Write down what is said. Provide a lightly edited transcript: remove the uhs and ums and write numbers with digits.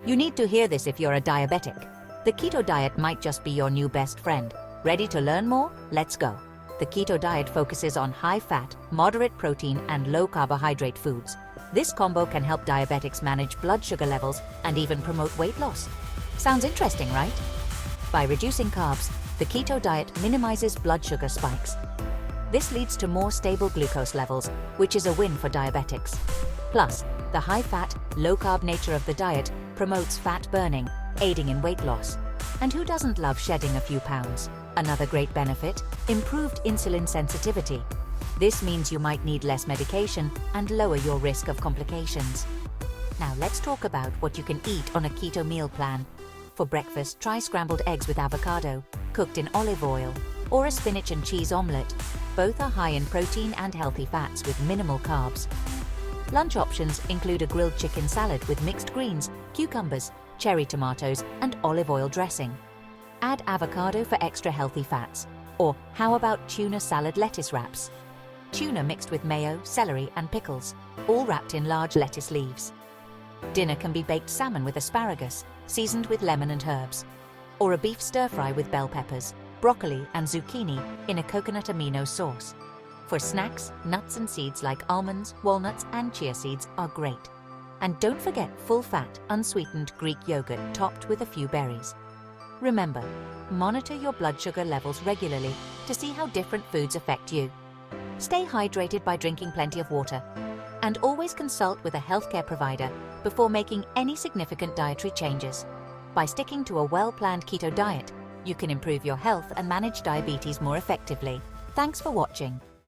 You need to hear this if you're a diabetic. The keto diet might just be your new best friend. Ready to learn more? Let's go. The keto diet focuses on high-fat, moderate protein, and low-carbohydrate foods. This combo can help diabetics manage blood sugar levels and even promote weight loss. Sounds interesting, right? By reducing carbs, the keto diet minimizes blood sugar spikes. This leads to more stable glucose levels, which is a win for diabetics. Plus, the high-fat, low-carb nature of the diet promotes fat burning, aiding in weight loss. And who doesn't love shedding a few pounds? Another great benefit, improved insulin sensitivity. This means you might need less medication and lower your risk of complications. Now let's talk about what you can eat on a keto meal plan. For breakfast, try scrambled eggs with avocado, cooked in olive oil, or a spinach and cheese omelette. Both are high in protein and healthy fats with minimal carbs. Lunch options include a grilled chicken salad with mixed greens, cucumbers, cherry tomatoes, and olive oil dressing. Add avocado for extra healthy fats. Or how about tuna salad lettuce wraps? Tuna mixed with mayo, celery, and pickles, all wrapped in large lettuce leaves. Dinner can be baked salmon with asparagus, seasoned with lemon and herbs. Or a beef stir-fry with bell peppers, broccoli, and zucchini in a coconut amino sauce. For snacks, nuts and seeds like almonds, walnuts, and chia seeds are great. And don't forget full-fat, unsweetened Greek yogurt topped with a few berries. Remember, monitor your blood sugar levels regularly to see how different foods affect you. Stay hydrated by drinking plenty of water. And always consult with a healthcare provider before making any significant dietary changes. By sticking to a well-planned keto diet, you can improve your health and manage diabetes more effectively. Thanks for watching.